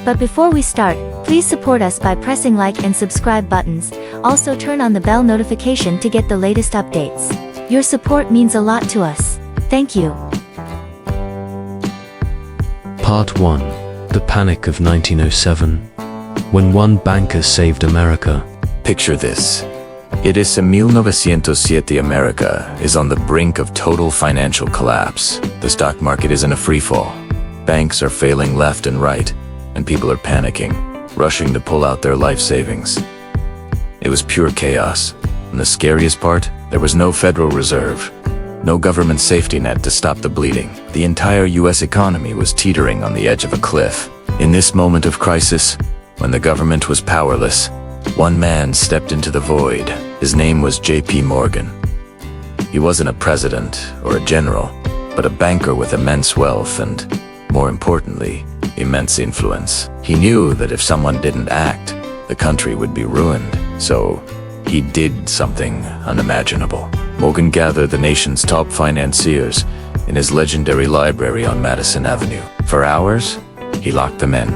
But before we start, please support us by pressing like and subscribe buttons. Also turn on the bell notification to get the latest updates. Your support means a lot to us. Thank you. Part 1. The Panic of 1907. When one banker saved America. Picture this. It is 1907. America is on the brink of total financial collapse. The stock market is in a freefall. Banks are failing left and right, and people are panicking, rushing to pull out their life savings. It was pure chaos. And the scariest part, there was no Federal Reserve, no government safety net to stop the bleeding. The entire US economy was teetering on the edge of a cliff. In this moment of crisis, when the government was powerless, one man stepped into the void. His name was JPMorgan. He wasn't a president or a general, but a banker with immense wealth and, more importantly, immense influence. He knew that if someone didn't act, the country would be ruined. So, he did something unimaginable. Morgan gathered the nation's top financiers in his legendary library on Madison Avenue. For hours, he locked them in,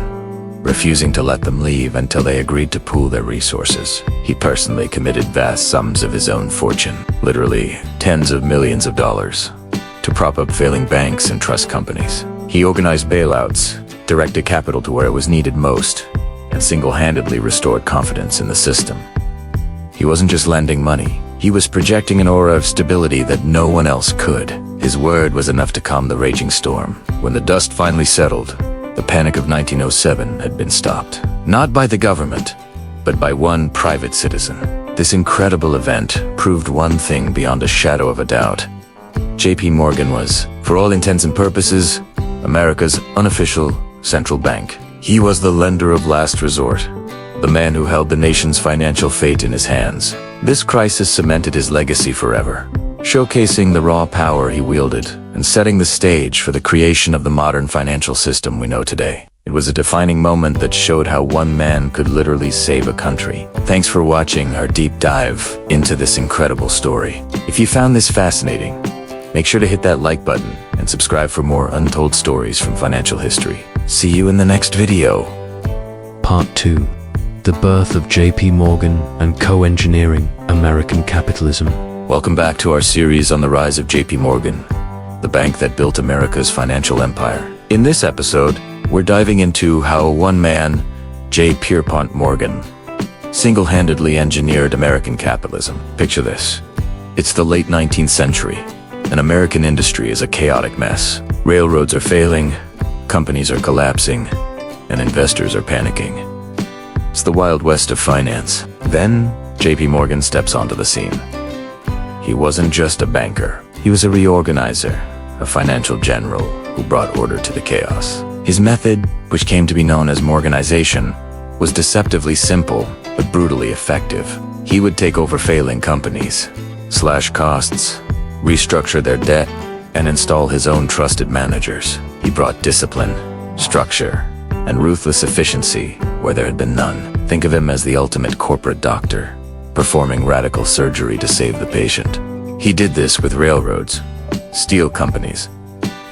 refusing to let them leave until they agreed to pool their resources. He personally committed vast sums of his own fortune, literally tens of millions of dollars, to prop up failing banks and trust companies. He organized bailouts, directed capital to where it was needed most, and single-handedly restored confidence in the system. He wasn't just lending money, he was projecting an aura of stability that no one else could. His word was enough to calm the raging storm. When the dust finally settled, the Panic of 1907 had been stopped. Not by the government, but by one private citizen. This incredible event proved one thing beyond a shadow of a doubt. JPMorgan was, for all intents and purposes, America's unofficial central bank. He was the lender of last resort, the man who held the nation's financial fate in his hands. This crisis cemented his legacy forever, showcasing the raw power he wielded and setting the stage for the creation of the modern financial system we know today. It was a defining moment that showed how one man could literally save a country. Thanks for watching our deep dive into this incredible story. If you found this fascinating, make sure to hit that like button and subscribe for more untold stories from financial history. See you in the next video. Part 2. The birth of JPMorgan and co-engineering American capitalism. Welcome back to our series on the rise of JPMorgan, the bank that built America's financial empire. In this episode, we're diving into how one man, J. Pierpont Morgan, single-handedly engineered American capitalism. Picture this. It's the late 19th century, and American industry is a chaotic mess. Railroads are failing, companies are collapsing, and investors are panicking. It's the Wild West of finance. Then, JPMorgan steps onto the scene. He wasn't just a banker. He was a reorganizer, a financial general who brought order to the chaos. His method, which came to be known as Morganization, was deceptively simple but brutally effective. He would take over failing companies, slash costs, restructure their debt, and install his own trusted managers. He brought discipline, structure, and ruthless efficiency where there had been none. Think of him as the ultimate corporate doctor, performing radical surgery to save the patient. He did this with railroads, steel companies,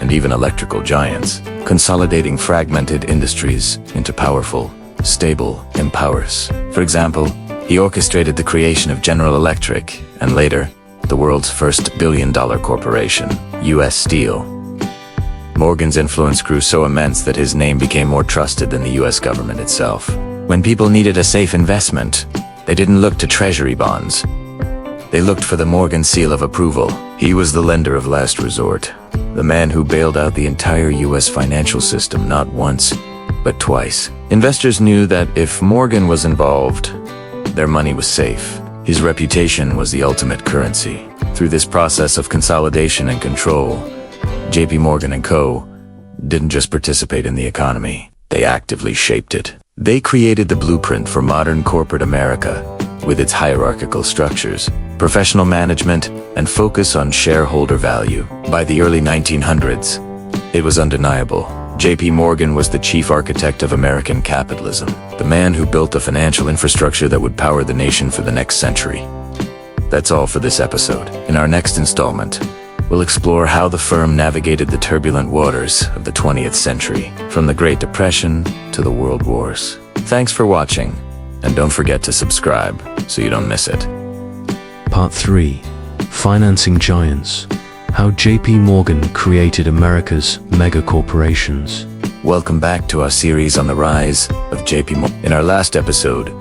and even electrical giants, consolidating fragmented industries into powerful, stable empires. For example, he orchestrated the creation of General Electric and later, the world's first billion-dollar corporation, US Steel. Morgan's influence grew so immense that his name became more trusted than the US government itself. When people needed a safe investment, they didn't look to treasury bonds. They looked for the Morgan seal of approval. He was the lender of last resort, the man who bailed out the entire US financial system not once, but twice. Investors knew that if Morgan was involved, their money was safe. His reputation was the ultimate currency. Through this process of consolidation and control, JPMorgan & Co. didn't just participate in the economy, they actively shaped it. They created the blueprint for modern corporate America, with its hierarchical structures, professional management, and focus on shareholder value. By the early 1900s, it was undeniable. JPMorgan was the chief architect of American capitalism, the man who built the financial infrastructure that would power the nation for the next century. That's all for this episode. In our next installment, we'll explore how the firm navigated the turbulent waters of the 20th century, from the Great Depression to the World Wars. Thanks for watching, and don't forget to subscribe so you don't miss it. Part 3. Financing Giants. How JPMorgan created America's mega corporations. Welcome back to our series on the rise of JPMorgan. In our last episode,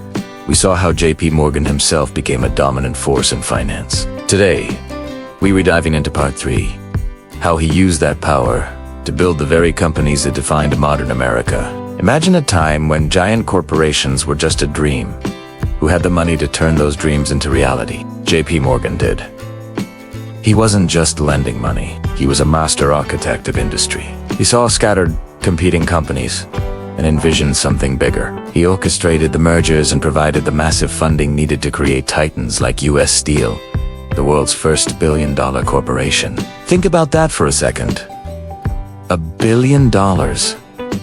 we saw how JPMorgan himself became a dominant force in finance. Today, we were diving into Part 3, how he used that power to build the very companies that defined modern America. Imagine a time when giant corporations were just a dream. Who had the money to turn those dreams into reality? JPMorgan did. He wasn't just lending money, he was a master architect of industry. He saw scattered, competing companies and envisioned something bigger. He orchestrated the mergers and provided the massive funding needed to create titans like US Steel, the world's first billion-dollar corporation. Think about that for a second. $1 billion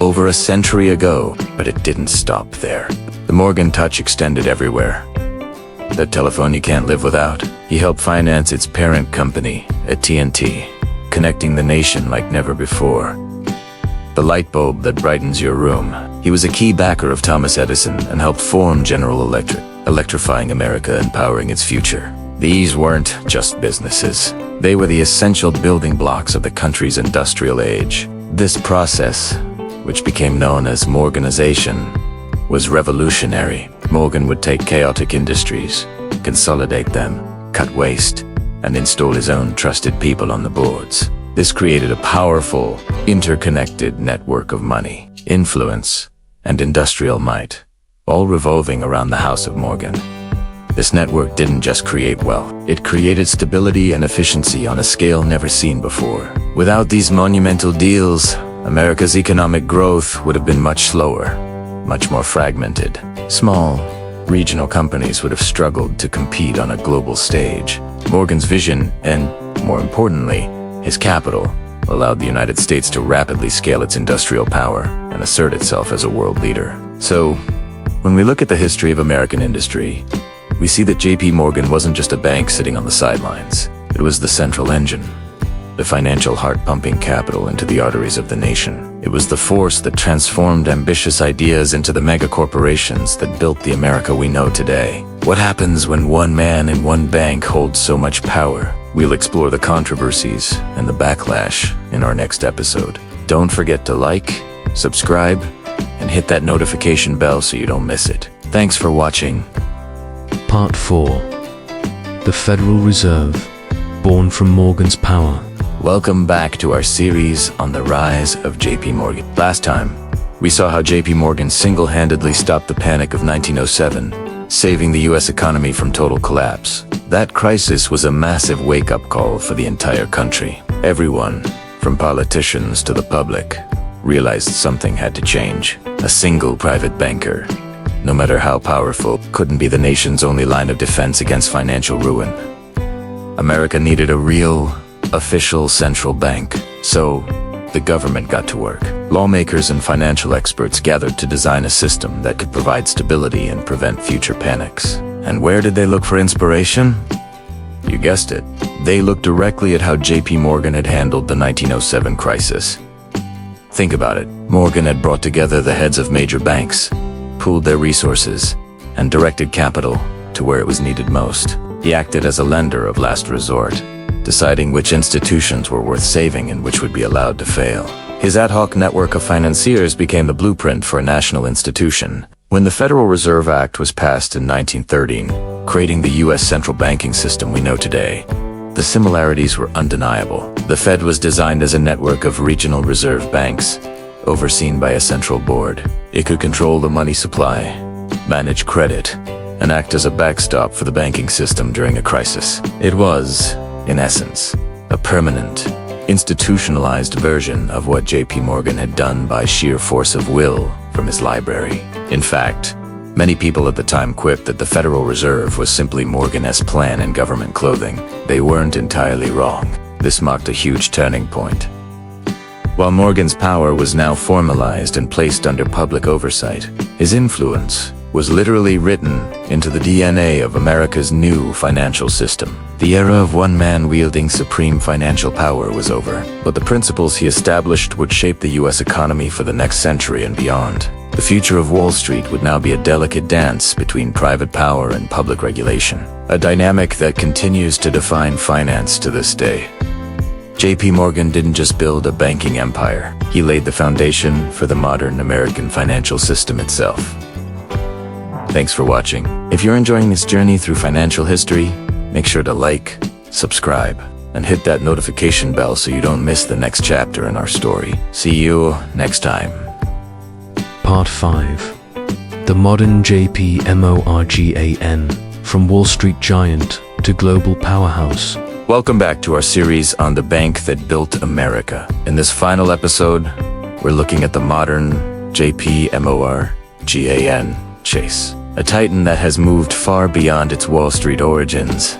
over a century ago, but it didn't stop there. The Morgan touch extended everywhere. The telephone you can't live without. He helped finance its parent company, AT&T, connecting the nation like never before. The light bulb that brightens your room. He was a key backer of Thomas Edison and helped form General Electric, electrifying America and powering its future. These weren't just businesses. They were the essential building blocks of the country's industrial age. This process, which became known as Morganization, was revolutionary. Morgan would take chaotic industries, consolidate them, cut waste, and install his own trusted people on the boards. This created a powerful, interconnected network of money, influence, and industrial might, all revolving around the House of Morgan. This network didn't just create wealth, it created stability and efficiency on a scale never seen before. Without these monumental deals, America's economic growth would have been much slower, much more fragmented. Small, regional companies would have struggled to compete on a global stage. Morgan's vision, and more importantly, his capital, allowed the United States to rapidly scale its industrial power and assert itself as a world leader. So, when we look at the history of American industry, we see that JPMorgan wasn't just a bank sitting on the sidelines. It was the central engine, the financial heart pumping capital into the arteries of the nation. It was the force that transformed ambitious ideas into the mega corporations that built the America we know today. What happens when one man in one bank holds so much power? We'll explore the controversies and the backlash in our next episode. Don't forget to like, subscribe, and hit that notification bell so you don't miss it. Thanks for watching. Part 4. The Federal Reserve, born from Morgan's power. Welcome back to our series on the rise of JPMorgan. Last time, we saw how JPMorgan single-handedly stopped the panic of 1907, saving the US economy from total collapse. That crisis was a massive wake-up call for the entire country. Everyone, from politicians to the public, realized something had to change. A single private banker, no matter how powerful, couldn't be the nation's only line of defense against financial ruin. America needed a real, official central bank, so the government got to work. Lawmakers and financial experts gathered to design a system that could provide stability and prevent future panics. And where did they look for inspiration? You guessed it. They looked directly at how JPMorgan had handled the 1907 crisis. Think about it. Morgan had brought together the heads of major banks, pooled their resources, and directed capital to where it was needed most. He acted as a lender of last resort, deciding which institutions were worth saving and which would be allowed to fail. His ad hoc network of financiers became the blueprint for a national institution. When the Federal Reserve Act was passed in 1913, creating the U.S. central banking system we know today, the similarities were undeniable. The Fed was designed as a network of regional reserve banks, overseen by a central board. It could control the money supply, manage credit, and act as a backstop for the banking system during a crisis. It was, in essence, a permanent, institutionalized version of what JPMorgan had done by sheer force of will from his library. In fact, many people at the time quipped that the Federal Reserve was simply Morgan's plan in government clothing. They weren't entirely wrong. This marked a huge turning point. While Morgan's power was now formalized and placed under public oversight, his influence was literally written into the DNA of America's new financial system. The era of one man wielding supreme financial power was over, but the principles he established would shape the US economy for the next century and beyond. The future of Wall Street would now be a delicate dance between private power and public regulation, a dynamic that continues to define finance to this day. JPMorgan didn't just build a banking empire, he laid the foundation for the modern American financial system itself. Thanks for watching. If you're enjoying this journey through financial history, make sure to like, subscribe, and hit that notification bell so you don't miss the next chapter in our story. See you next time. Part 5. The modern JPMorgan, from Wall Street giant to global powerhouse. Welcome back to our series on the bank that built America. In this final episode, we're looking at the modern JPMorgan Chase, a titan that has moved far beyond its Wall Street origins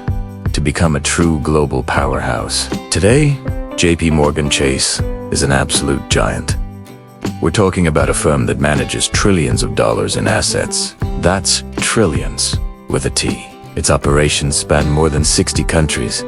to become a true global powerhouse. Today, JPMorgan Chase is an absolute giant. We're talking about a firm that manages trillions of dollars in assets. That's trillions, with a T. Its operations span more than 60 countries,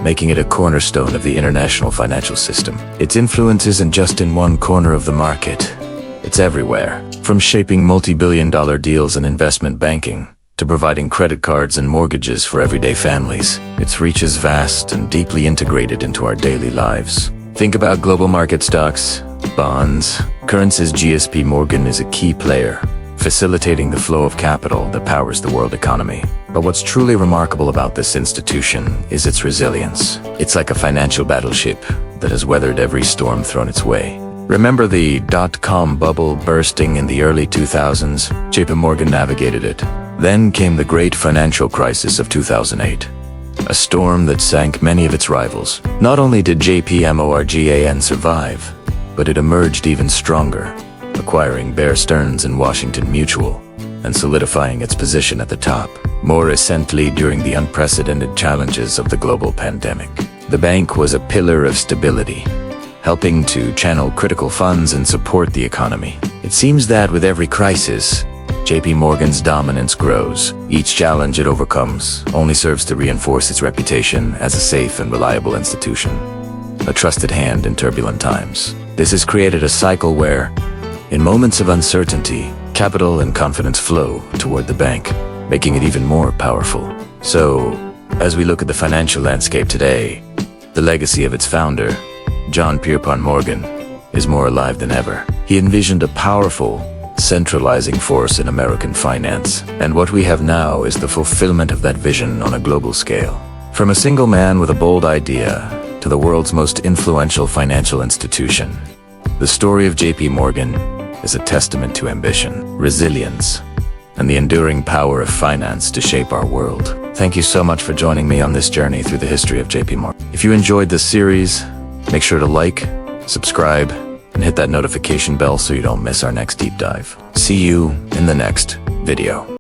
making it a cornerstone of the international financial system. Its influence isn't just in one corner of the market. It's everywhere, from shaping multi-billion-dollar deals in investment banking to providing credit cards and mortgages for everyday families. Its reach is vast and deeply integrated into our daily lives. Think about global market stocks, bonds, currencies. JPMorgan is a key player, facilitating the flow of capital that powers the world economy. But what's truly remarkable about this institution is its resilience. It's like a financial battleship that has weathered every storm thrown its way. Remember the dot-com bubble bursting in the early 2000s? JPMorgan navigated it. Then came the great financial crisis of 2008, a storm that sank many of its rivals. Not only did JPMorgan survive, but it emerged even stronger, acquiring Bear Stearns and Washington Mutual, and solidifying its position at the top. More recently, during the unprecedented challenges of the global pandemic, the bank was a pillar of stability, helping to channel critical funds and support the economy. It seems that with every crisis, JPMorgan's dominance grows. Each challenge it overcomes only serves to reinforce its reputation as a safe and reliable institution, a trusted hand in turbulent times. This has created a cycle where, in moments of uncertainty, capital and confidence flow toward the bank, making it even more powerful. So, as we look at the financial landscape today, the legacy of its founder, John Pierpont Morgan, is more alive than ever. He envisioned a powerful, centralizing force in American finance, and what we have now is the fulfillment of that vision on a global scale. From a single man with a bold idea to the world's most influential financial institution, the story of JPMorgan is a testament to ambition, resilience, and the enduring power of finance to shape our world. Thank you so much for joining me on this journey through the history of JPMorgan. If you enjoyed this series, make sure to like, subscribe, and hit that notification bell so you don't miss our next deep dive. See you in the next video.